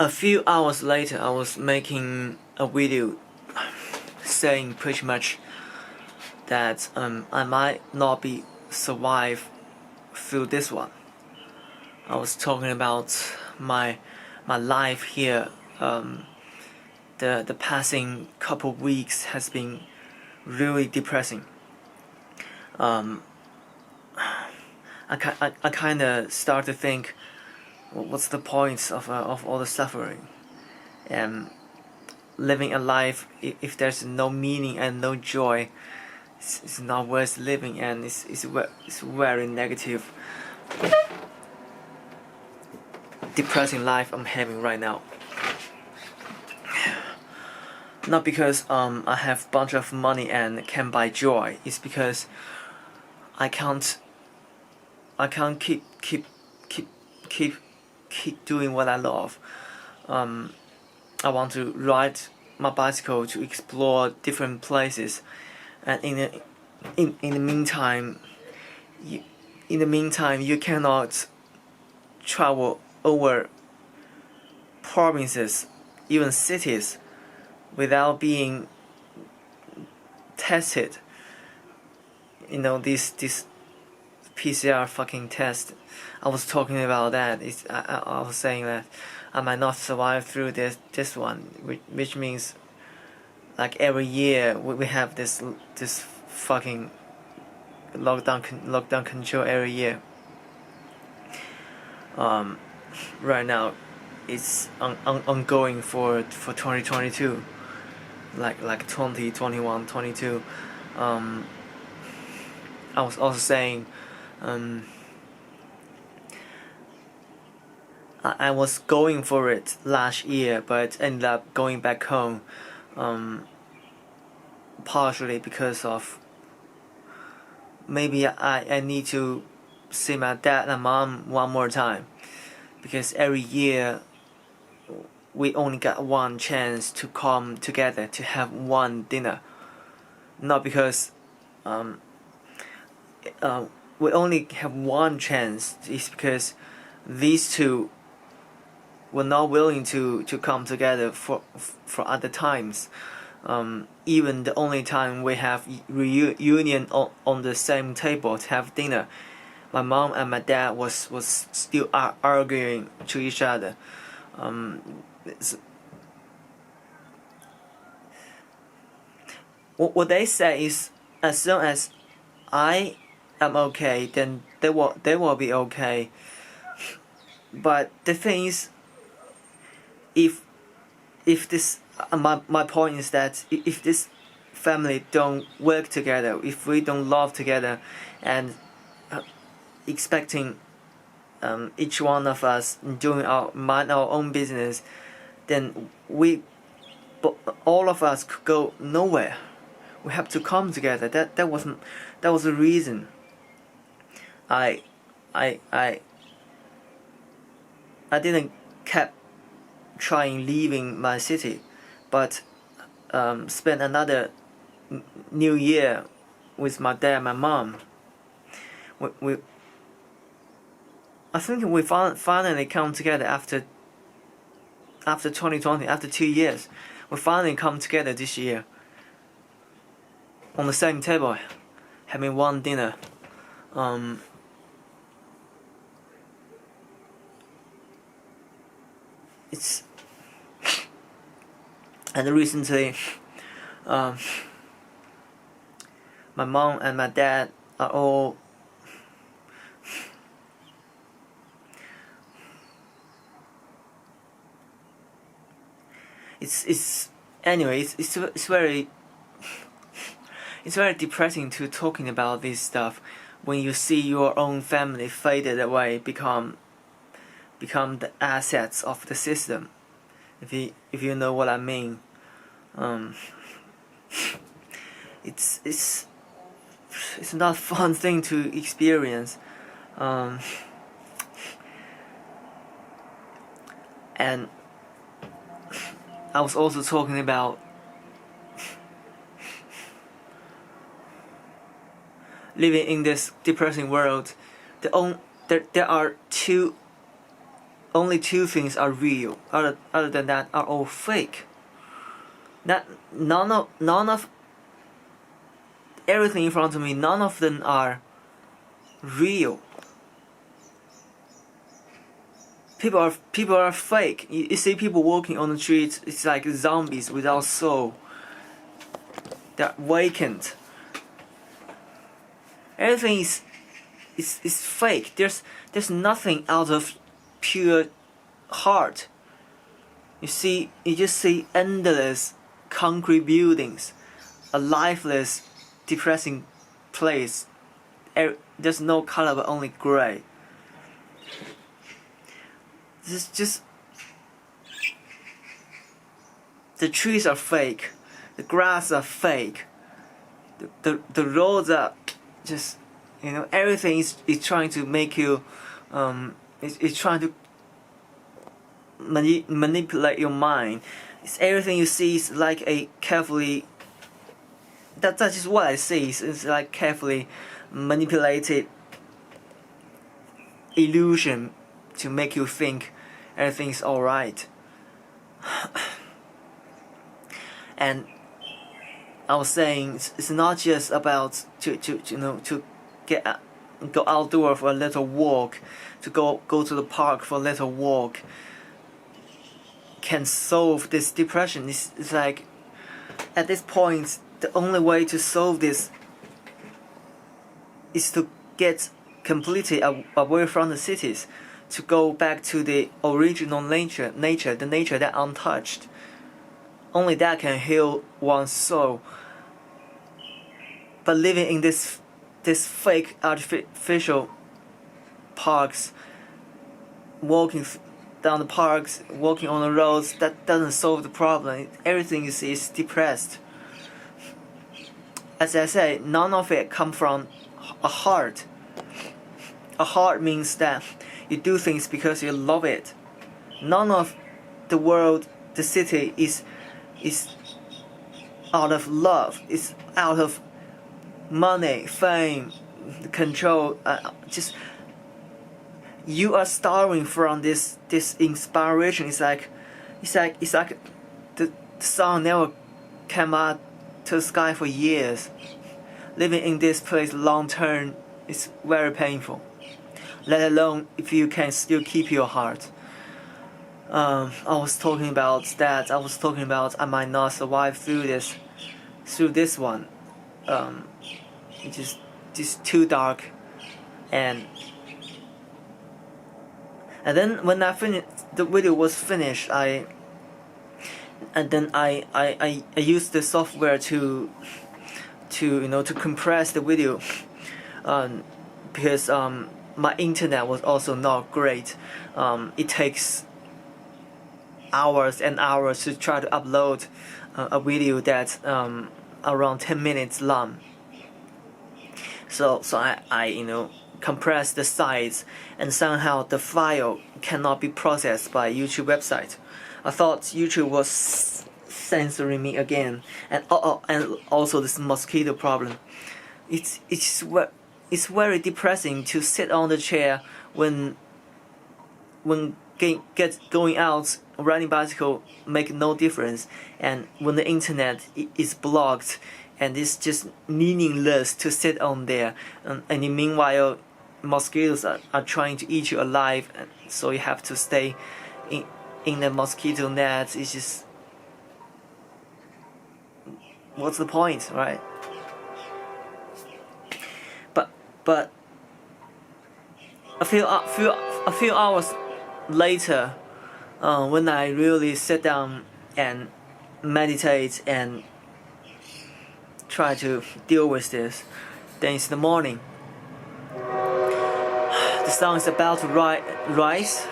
A few hours later, I was making a video saying pretty much that I might not be survive through this one. I was talking about my life here. The passing couple weeks has been really depressing. I kind of start to think, what's the point of all the suffering, and living a life if there's no meaning and no joy, it's not worth living, and it's very negative, depressing life I'm having right now. Not because I have a bunch of money and can buy joy. It's because I can't keep doing what I love. I want to ride my bicycle to explore different places, and in the meantime, you cannot travel over provinces, even cities, without being tested. This PCR fucking test. I was talking about that. I was saying that I might not survive through this one, which means like every year we have this fucking lockdown control every year. Right now, it's ongoing for 2022, like 20, 21, 22. I was also saying, I was going for it last year, but ended up going back home, partially because of maybe I need to see my dad and mom one more time, because every year we only got one chance to come together to have one dinner. Not because we only have one chance, it's because these two were not willing to come together for other times. Even the only time we have reunion on the same table to have dinner, my mom and my dad was still arguing to each other. What they say is, as soon as I am okay, then they will be okay. But the thing is, if this my point is that if this family don't work together, if we don't love together, and expecting each one of us doing mind our own business, then all of us could go nowhere. We have to come together. That was the reason I didn't kept trying leaving my city, but spent another New Year with my dad and my mom. I think we finally come together after 2020, after 2 years. We finally come together this year on the same table, having one dinner. And recently, my mom and my dad are all it's very depressing to talking about this stuff when you see your own family faded away, become the assets of the system. If you know what I mean. It's not a fun thing to experience. And I was also talking about living in this depressing world. There are two only two things are real. Other than that are all fake. That none of everything in front of me, none of them are real. People are fake. You see people walking on the streets, it's like zombies without soul. They're vacant. Everything is fake. There's nothing out of pure heart. You just see endless concrete buildings, a lifeless, depressing place. There's no color but only gray. This is just, the trees are fake, the grass are fake, the roads are just, everything is trying to make you, is trying to manipulate your mind. Everything you see is like a carefully, that's just what I see. It's like carefully manipulated illusion to make you think everything's alright. And I was saying it's not just about to go outdoor for a little walk, to go to the park for a little walk can solve this depression. It's like, at this point, the only way to solve this is to get completely away from the cities, to go back to the original nature, the nature that untouched. Only that can heal one's soul. But living in this fake artificial parks, walking down the parks, walking on the roads, that doesn't solve the problem. Everything you see is depressed. As I say, none of it come from a heart. A heart means that you do things because you love it. None of the world, the city is out of love. It's out of money, fame, control. Just you are starving from this inspiration. It's like the sun never came out to the sky for years. Living in this place long term is very painful. Let alone if you can still keep your heart. I was talking about that. I was talking about I might not survive through this one. It's just too dark, and then when I finished, the video was finished. I used the software to compress the video, because my internet was also not great. It takes hours and hours to try to upload a video that's around 10 minutes long. So I compress the size, and somehow the file cannot be processed by YouTube website. I thought YouTube was censoring me again, and also this mosquito problem. It's very depressing to sit on the chair when going out, riding bicycle make no difference, and when the internet is blocked, and it's just meaningless to sit on there, and meanwhile mosquitoes are trying to eat you alive, and so you have to stay in the mosquito net. It's just, what's the point, right? But a few hours later, when I really sit down and meditate and try to deal with this, then it's the morning. The sun is about to rise,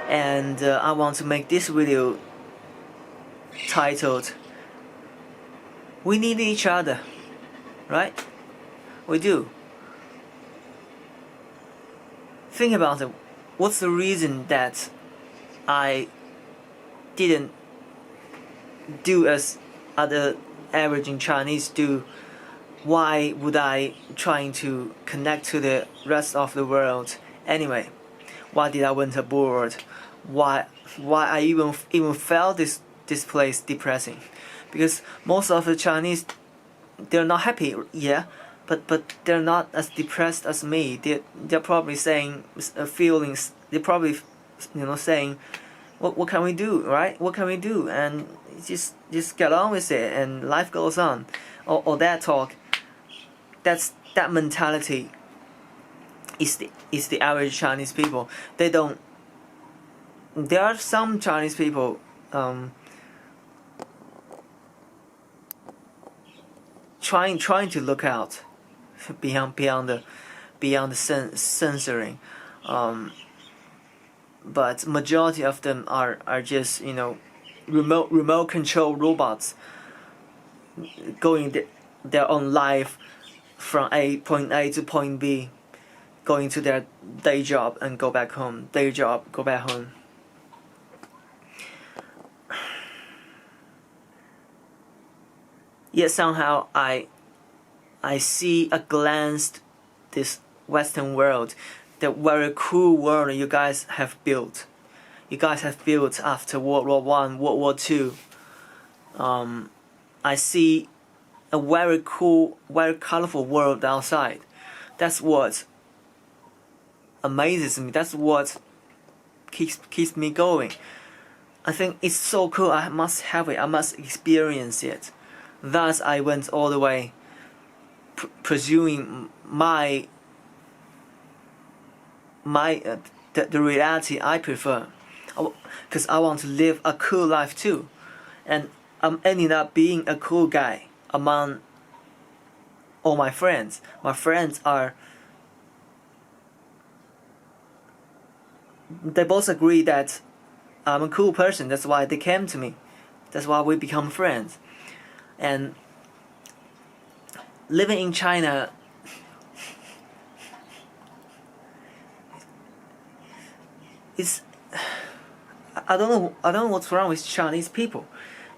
and I want to make this video titled "We Need Each Other," right? We do. Think about it. What's the reason that I didn't do as other average Chinese do? Why would I trying to connect to the rest of the world? Anyway, Why did I went abroad? Why I even felt this place depressing? Because most of the Chinese, they're not happy, yeah, but they're not as depressed as me. They're probably saying feelings. They're probably saying, what can we do, right? What can we do? And just get on with it, and life goes on. Or that talk. That mentality is the average Chinese people. They don't. There are some Chinese people trying to look out beyond the censoring, but majority of them are just remote control robots going their own life from point A to point B, going to their day job and go back home, day job, go back home. Yet somehow I see a glance this Western world, the very cool world you guys have built. You guys have built after World War I, World War II. I see a very cool, very colorful world outside. That's what amazes me. That's what keeps me going. I think it's so cool. I must have it. I must experience it. Thus, I went all the way, pursuing the reality I prefer, because I want to live a cool life too, and I'm ending up being a cool guy among all my friends. My friends they both agree that I'm a cool person. That's why they came to me. That's why we become friends. And living in China, it's I don't know what's wrong with Chinese people.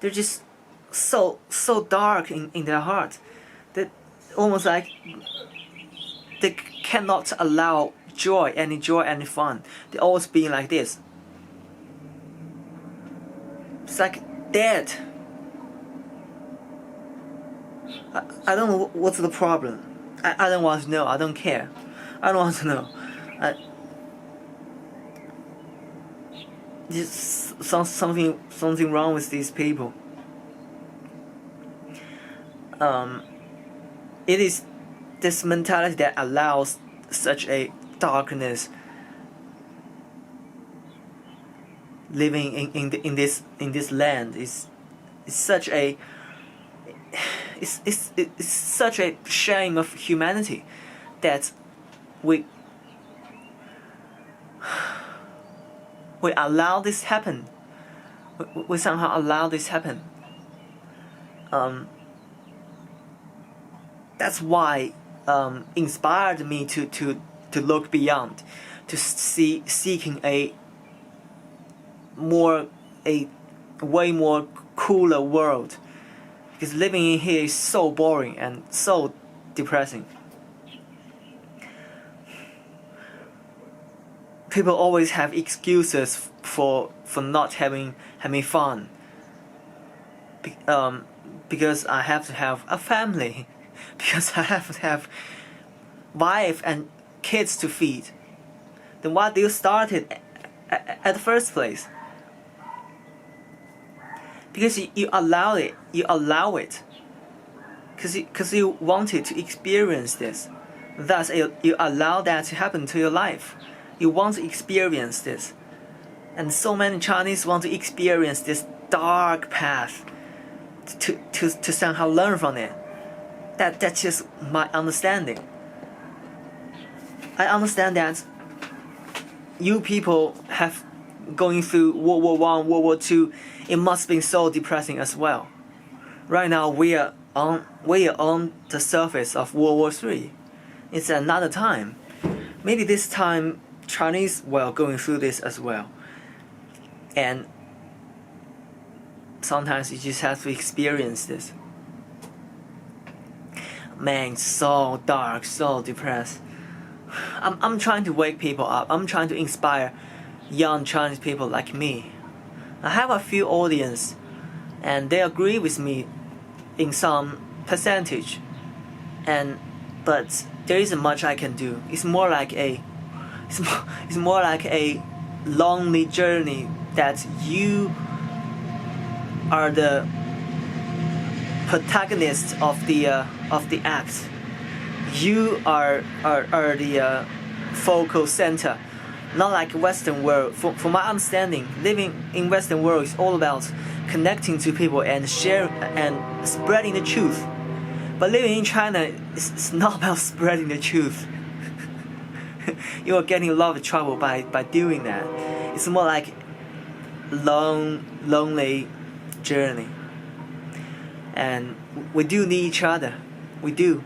They're just so dark in their heart that almost like they cannot allow any joy, any fun. They're always being like this. It's like dead. I don't know what's the problem. I don't want to know. I don't care. I don't want to know. Just something wrong with these people. It is this mentality that allows such a darkness living in this land. Is such a it's such a shame of humanity that we allow this happen. We somehow allow this happen. That's why inspired me to look beyond, to seeking a way more cooler world, because living in here is so boring and so depressing. People always have excuses for not having fun. Because I have to have a family, because I have to have wife and kids to feed. Then why do you start it at the first place? Because you allow it. Because you wanted to experience this. Thus, you allow that to happen to your life. You want to experience this. And so many Chinese want to experience this dark path to somehow learn from it. That's just my understanding. I understand that you people have going through World War I, World War II. It must be so depressing as well. Right now we are on the surface of World War III. It's another time. Maybe this time Chinese were going through this as well. And sometimes you just have to experience this. Man, so dark, so depressed. I'm trying to wake people up. I'm trying to inspire young Chinese people like me. I have a few audience, and they agree with me in some percentage, but there isn't much I can do. It's more like a lonely journey that you are the protagonist of the act. You are the focal center, not like Western world. For my understanding, living in Western world is all about connecting to people and sharing and spreading the truth. But living in China is not about spreading the truth. You are getting a lot of trouble by doing that. It's more like lonely journey. And we do need each other. We do.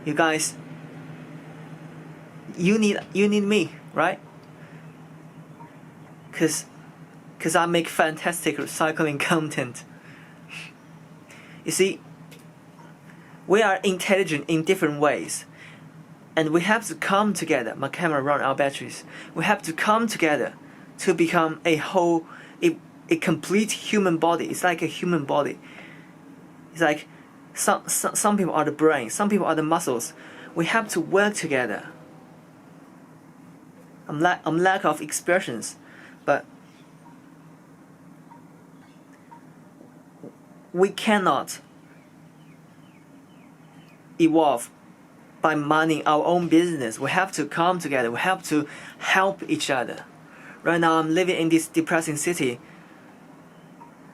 You guys, you need me, right? Cause I make fantastic recycling content. You see, we are intelligent in different ways, and we have to come together. My camera run out batteries. We have to come together to become a whole, a complete human body. It's like a human body. It's like some people are the brain, some people are the muscles. We have to work together. I'm lack of expressions, but we cannot evolve by minding our own business. We have to come together. We have to help each other. Right now I'm living in this depressing city,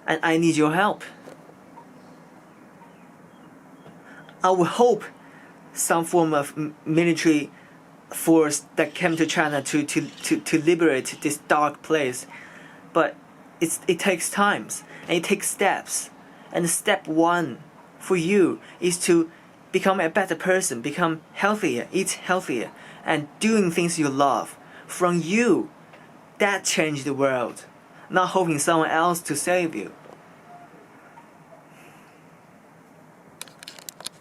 and I need your help. I would hope some form of military force that came to China to liberate this dark place, but it takes times and it takes steps. And step one for you is to become a better person, become healthier, eat healthier, and doing things you love. From you, that changed the world. Not hoping someone else to save you.